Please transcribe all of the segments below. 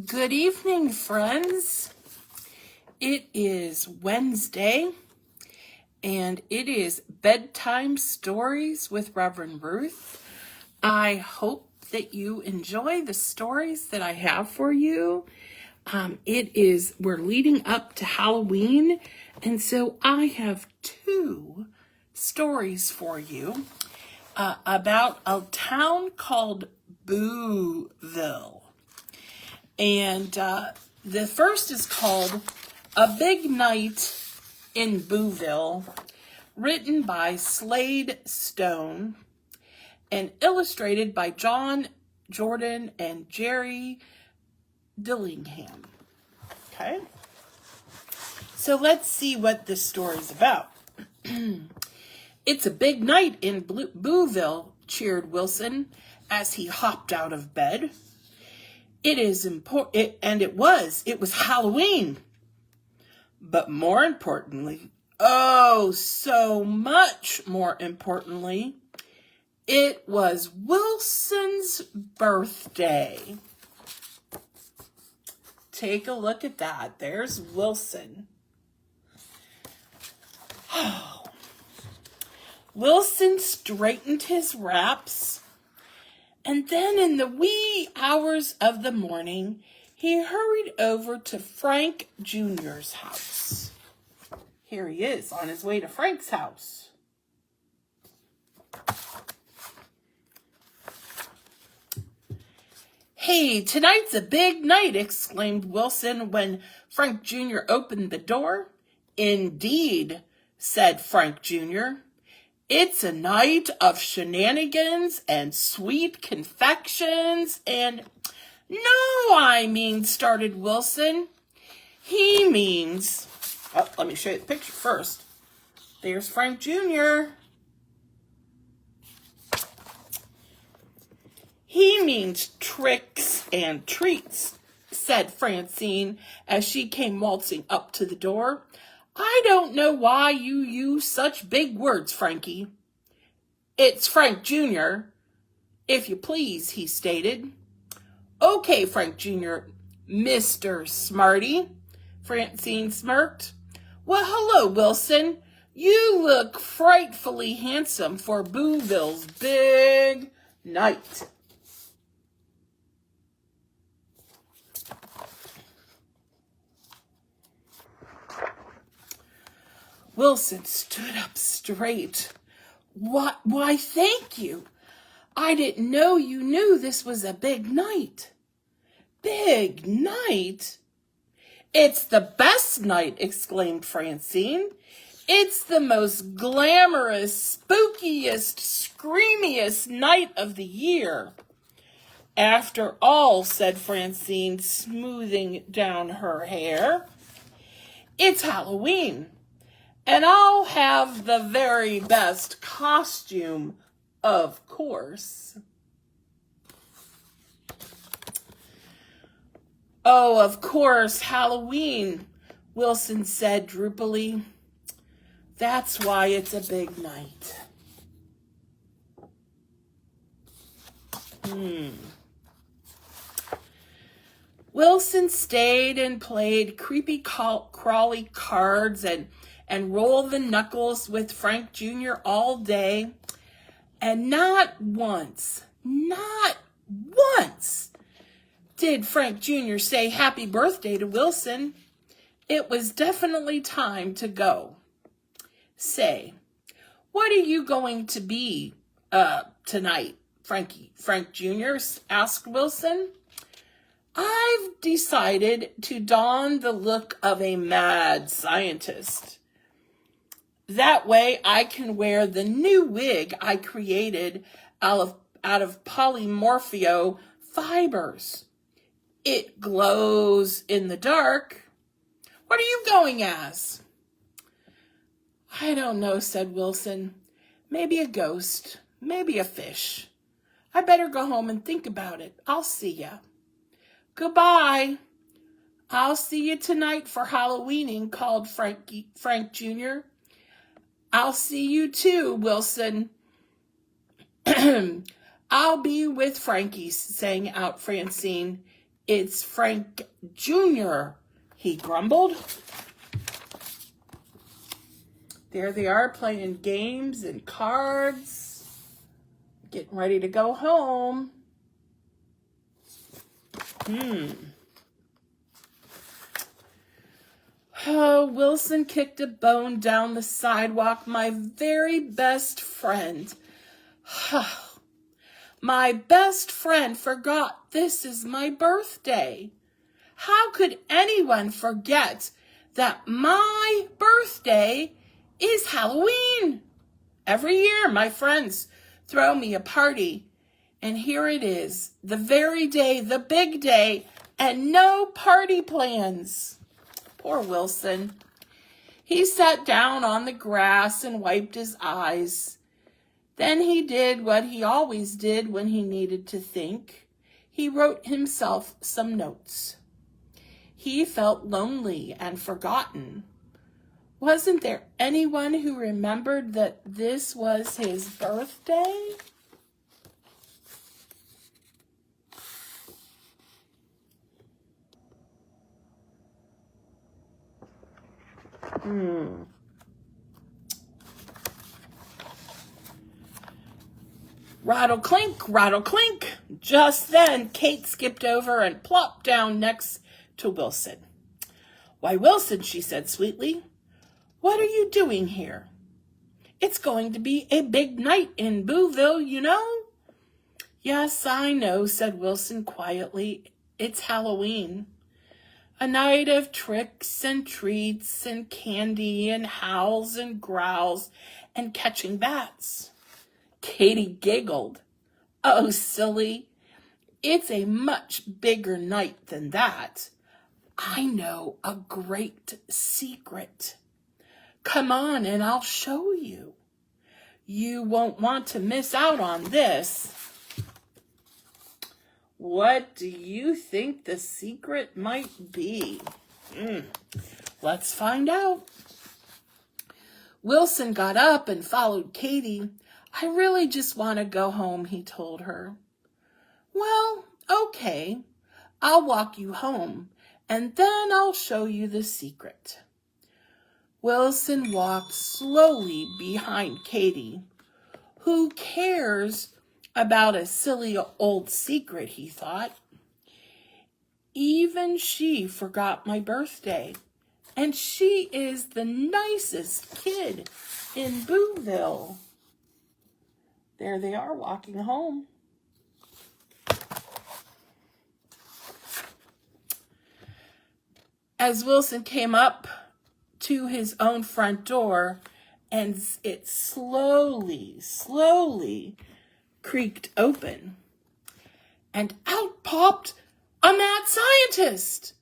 Good evening, friends. It is Wednesday, and it is bedtime stories with Reverend Ruth. I hope that you enjoy the stories that I have for you. We're leading up to Halloween, and so I have two stories for you about a town called Booville. And the first is called A Big Night in Booville, written by Slade Stone and illustrated by John Jordan and Jerry Dillingham. Okay, so let's see what this story's about. It's a big night in Booville, cheered Wilson as he hopped out of bed. It is important, and it was Halloween. But more importantly, oh, so much more importantly, it was Wilson's birthday. Take a look at that. There's Wilson. Oh. Wilson straightened his wraps. And then in the wee hours of the morning, he hurried over to Frank Jr.'s house. Here he is on his way to Frank's house. Hey, tonight's a big night, exclaimed Wilson when Frank Jr. opened the door. Indeed, said Frank Jr., it's a night of shenanigans and sweet confections and... No, started Wilson. He means... Oh, let me show you the picture first. There's Frank Jr. He means tricks and treats, said Francine as she came waltzing up to the door. I don't know why you use such big words, Frankie. It's Frank Jr., if you please, he stated. Okay, Frank Jr., Mr. Smarty, Francine smirked. Well, hello, Wilson. You look frightfully handsome for Booville's big night. Wilson stood up straight. Why, thank you. I didn't know you knew this was a big night. Big night? It's the best night, exclaimed Francine. It's the most glamorous, spookiest, screamiest night of the year. After all, said Francine, smoothing down her hair, it's Halloween. And I'll have the very best costume, of course. Oh, of course, Halloween, Wilson said droopily. That's why it's a big night. Wilson stayed and played creepy crawly cards and rolled the knuckles with Frank Jr. all day. And not once did Frank Jr. say happy birthday to Wilson. It was definitely time to go. Say, what are you going to be tonight, Frank Jr.? asked Wilson. I've decided to don the look of a mad scientist. That way I can wear the new wig I created out of polymorphio fibers. It glows in the dark. What are you going as? I don't know, said Wilson. Maybe a ghost, maybe a fish. I better go home and think about it. I'll see ya. Goodbye. I'll see you tonight for Halloweening, called Frank Jr. I'll see you too, Wilson. I'll be with Frankie, sang out Francine. It's Frank Jr., he grumbled. There they are playing games and cards, getting ready to go home. Oh, Wilson kicked a bone down the sidewalk. My very best friend. My best friend forgot this is my birthday. How could anyone forget that my birthday is Halloween? Every year, my friends throw me a party, and here it is, the very day, the big day, and no party plans. Poor Wilson. He sat down on the grass and wiped his eyes. Then he did what he always did when he needed to think. He wrote himself some notes. He felt lonely and forgotten. Wasn't there anyone who remembered that this was his birthday? Rattle clink, rattle clink. Just then, Kate skipped over and plopped down next to Wilson. Why, Wilson, she said sweetly, what are you doing here? It's going to be a big night in Booville, you know. Yes, I know, said Wilson quietly. It's Halloween. A night of tricks and treats and candy and howls and growls and catching bats. Katie giggled. Oh, silly. It's a much bigger night than that. I know a great secret. Come on and I'll show you. You won't want to miss out on this. What do you think the secret might be? Let's find out. Wilson got up and followed Katie. I really just want to go home, he told her. Well, okay. I'll walk you home, and then I'll show you the secret. Wilson walked slowly behind Katie. Who cares about a silly old secret, he thought. Even she forgot my birthday, and she is the nicest kid in Booville. There they are walking home. As Wilson came up to his own front door, and it slowly creaked open, and out popped a mad scientist,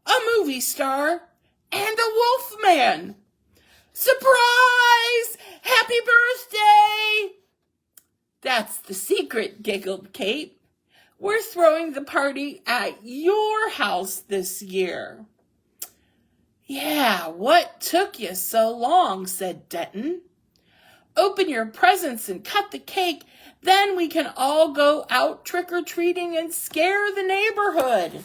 a movie star, and a wolf man. Surprise! Happy birthday! That's the secret, giggled Kate. We're throwing the party at your house this year. Yeah, what took you so long, said Denton. Open your presents and cut the cake, then we can all go out trick-or-treating and scare the neighborhood.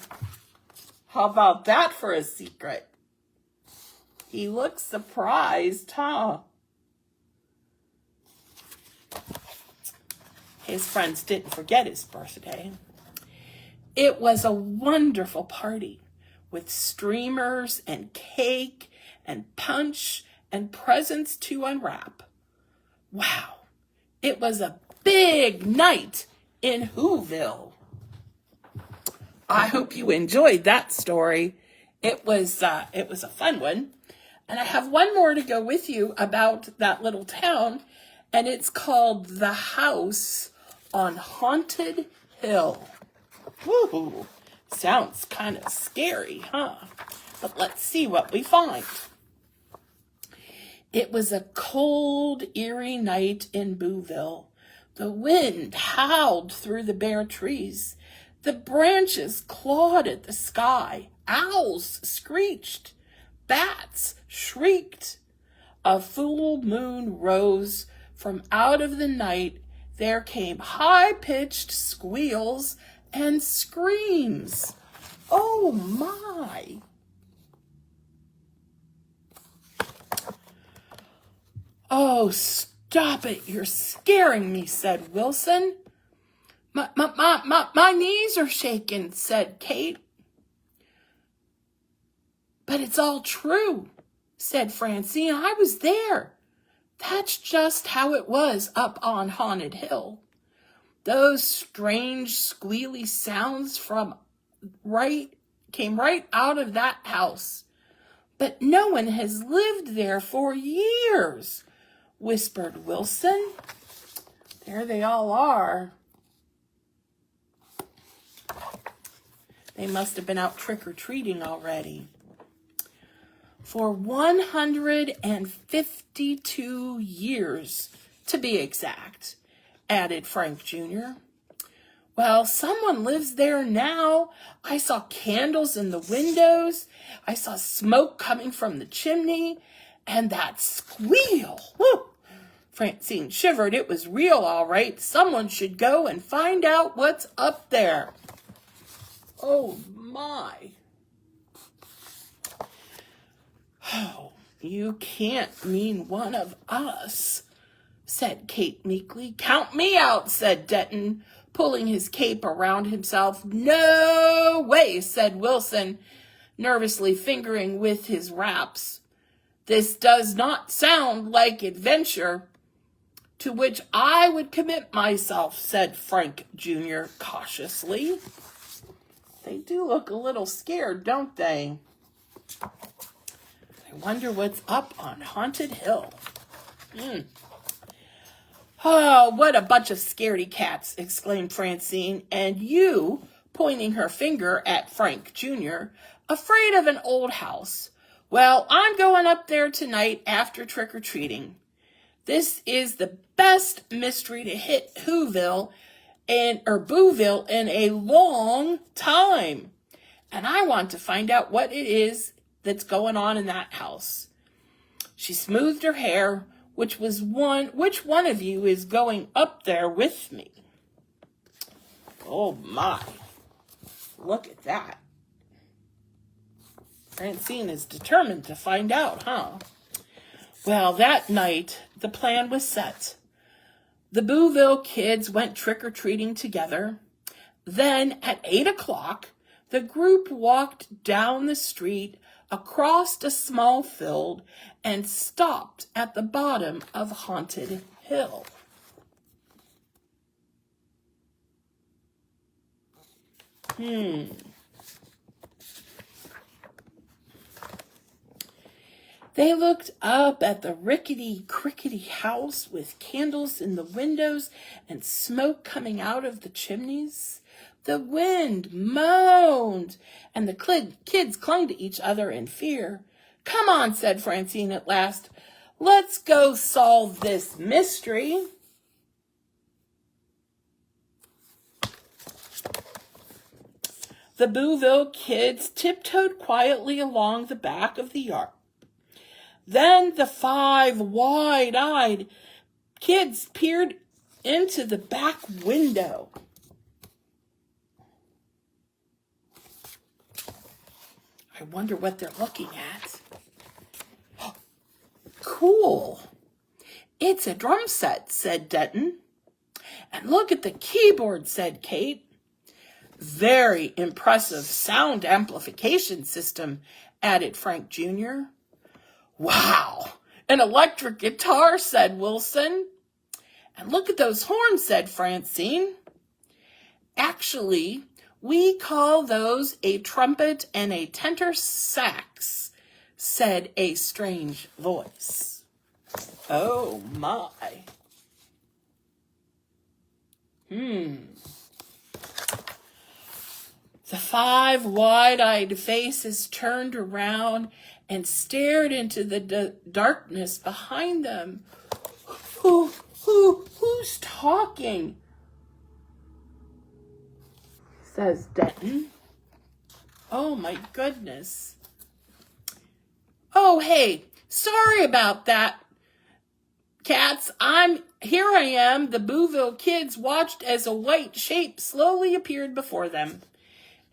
How about that for a secret? He looked surprised, huh? His friends didn't forget his birthday. It was a wonderful party with streamers and cake and punch and presents to unwrap. Wow, it was a big night in Booville. I hope you enjoyed that story. It was a fun one. And I have one more to go with you about that little town, and it's called The House on Haunted Hill. Woo! Sounds kind of scary, huh? But let's see what we find. It was a cold, eerie night in Booville. The wind howled through the bare trees. The branches clawed at the sky. Owls screeched. Bats shrieked. A full moon rose from out of the night. There came high-pitched squeals and screams. Oh, my. Oh, stop it. You're scaring me, said Wilson. My knees are shaking, said Kate. But it's all true, said Francine. I was there. That's just how it was up on Haunted Hill. Those strange squealy sounds came right out of that house. But no one has lived there for years, whispered Wilson. There they all are. They must have been out trick-or-treating already. For 152 years, to be exact, added Frank Jr. Well, someone lives there now. I saw candles in the windows. I saw smoke coming from the chimney. And that squeal. Whew. Francine shivered. It was real, all right. Someone should go and find out what's up there. Oh, my. Oh, you can't mean one of us, said Kate meekly. Count me out, said Denton, pulling his cape around himself. No way, said Wilson, nervously fingering with his wraps. This does not sound like adventure to which I would commit myself, said Frank Jr. cautiously. They do look a little scared, don't they? I wonder what's up on Haunted Hill. Oh, what a bunch of scaredy cats, exclaimed Francine, and you, pointing her finger at Frank Jr., afraid of an old house. Well, I'm going up there tonight after trick-or-treating. This is the best mystery to hit Booville in a long time. And I want to find out what it is that's going on in that house. She smoothed her hair. Which one of you is going up there with me? Oh my. Look at that. Francine is determined to find out, huh? Well, that night, the plan was set. The Booville kids went trick-or-treating together. Then, at 8 o'clock, the group walked down the street across a small field and stopped at the bottom of Haunted Hill. They looked up at the rickety-crickety house with candles in the windows and smoke coming out of the chimneys. The wind moaned, and the kids clung to each other in fear. Come on, said Francine at last. Let's go solve this mystery. The Booville kids tiptoed quietly along the back of the yard. Then the 5 wide-eyed kids peered into the back window. I wonder what they're looking at. Oh, cool. It's a drum set, said Denton. And look at the keyboard, said Kate. Very impressive sound amplification system, added Frank Jr. Wow, an electric guitar, said Wilson. And look at those horns, said Francine. Actually, we call those a trumpet and a tenor sax, said a strange voice. Oh, my. The 5 wide-eyed faces turned around and stared into the darkness behind them. Who's talking? Says Denton. Oh my goodness. Oh, hey, sorry about that, cats. Here I am. The Booville kids watched as a white shape slowly appeared before them.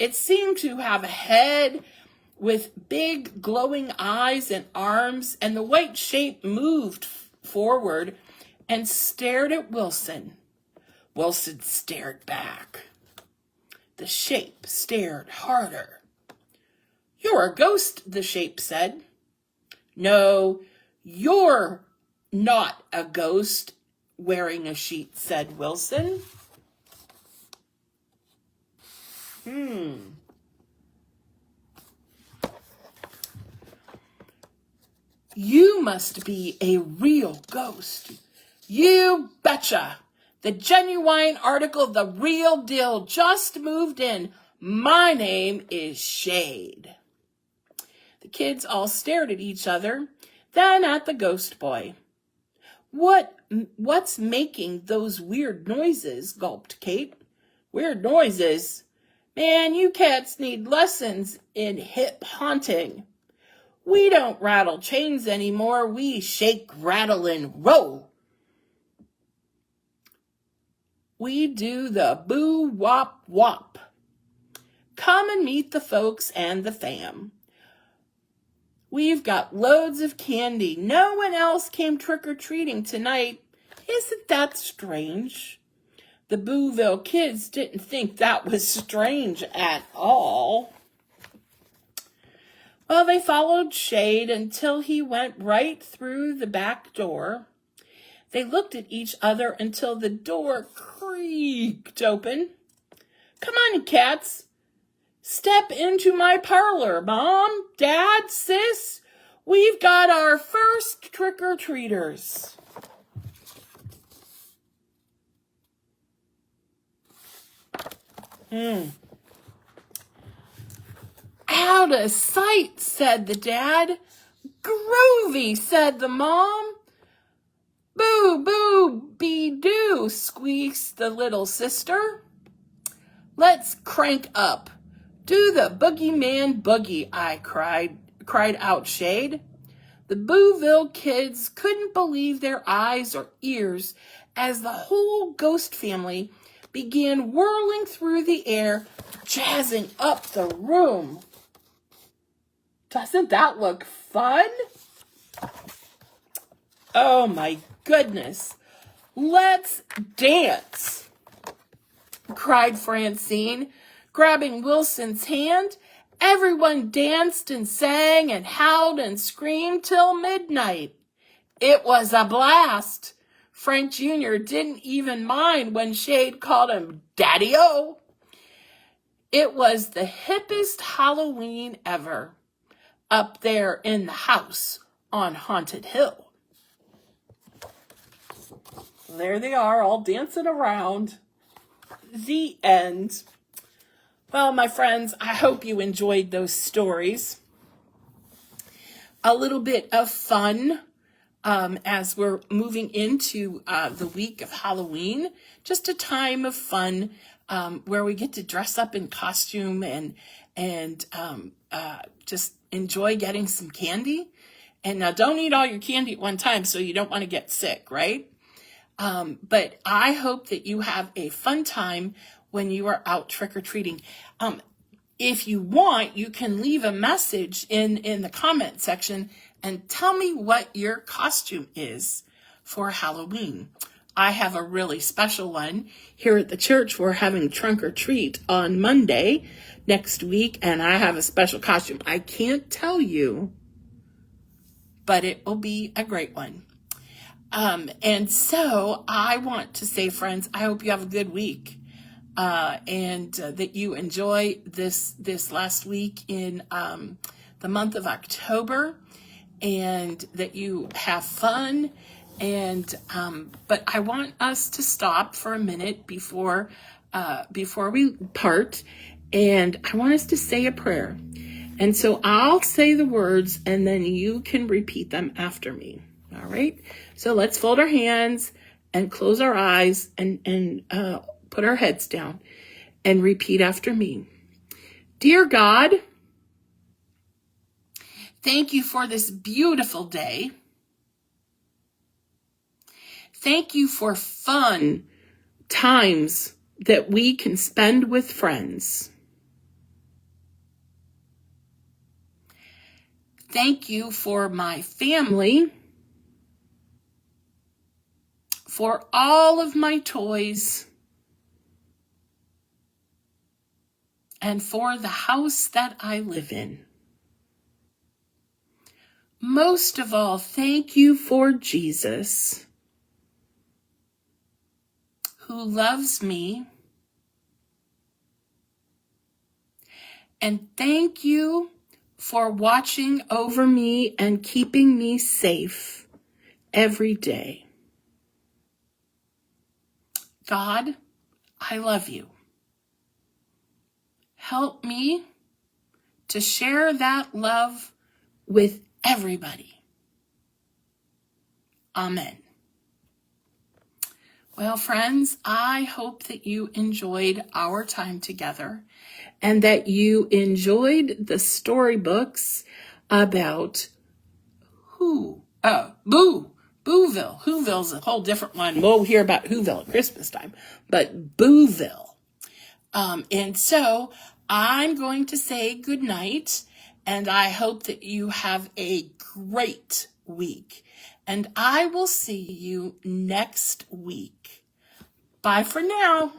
It seemed to have a head with big glowing eyes and arms, and the white shape moved forward and stared at Wilson. Wilson stared back. The shape stared harder. "You're a ghost," the shape said. "No, you're not a ghost wearing a sheet," said Wilson. "You must be a real ghost." "You betcha. The genuine article, the real deal, just moved in. My name is Shade." The kids all stared at each other, then at the ghost boy. What's making those weird noises?" gulped Kate. "Weird noises? Man, you cats need lessons in hip haunting. We don't rattle chains anymore. We shake, rattle, and roll. We do the boo wop wop. Come and meet the folks and the fam. We've got loads of candy. No one else came trick-or-treating tonight. Isn't that strange?" The Booville kids didn't think that was strange at all. Well, they followed Shade until he went right through the back door. They looked at each other until the door creaked open. "Come on, cats. Step into my parlor, Mom, Dad, Sis. We've got our first trick-or-treaters." "Out of sight," said the dad. "Groovy," said the mom. "Boo, boo, be doo," squeaked the little sister. "Let's crank up. Do the boogeyman boogie," cried out Shade. The Booville kids couldn't believe their eyes or ears as the whole ghost family began whirling through the air, jazzing up the room. Doesn't that look fun? Oh my goodness. "Let's dance," cried Francine, grabbing Wilson's hand. Everyone danced and sang and howled and screamed till midnight. It was a blast. Frank Jr. didn't even mind when Shade called him Daddy-O. It was the hippest Halloween ever, up there in the house on Haunted Hill. There they are, all dancing around. The end. Well, my friends, I hope you enjoyed those stories. A little bit of fun as we're moving into the week of Halloween. Just a time of fun where we get to dress up in costume and just enjoy getting some candy. And now don't eat all your candy at one time so you don't want to get sick, right? But I hope that you have a fun time when you are out trick-or-treating. If you want, you can leave a message in the comment section and tell me what your costume is for Halloween. I have a really special one here at the church. We're having trunk or treat on Monday next week, and I have a special costume. I can't tell you, but it will be a great one. And so I want to say, friends, I hope you have a good week. And that you enjoy this last week in the month of October, and that you have fun. And but I want us to stop for a minute before we part, and I want us to say a prayer. And so I'll say the words, and then you can repeat them after me. All right? So let's fold our hands and close our eyes and put our heads down and repeat after me. Dear God, thank you for this beautiful day. Thank you for fun times that we can spend with friends. Thank you for my family, for all of my toys, and for the house that I live in. Most of all, thank you for Jesus, who loves me. And thank you for watching over me and keeping me safe every day. God, I love you. Help me to share that love with everybody. Amen. Well, friends, I hope that you enjoyed our time together and that you enjoyed the storybooks about Booville. Whoville's a whole different one. We'll hear about Whoville at Christmas time, but Booville. And so I'm going to say good night, and I hope that you have a great week. And I will see you next week. Bye for now.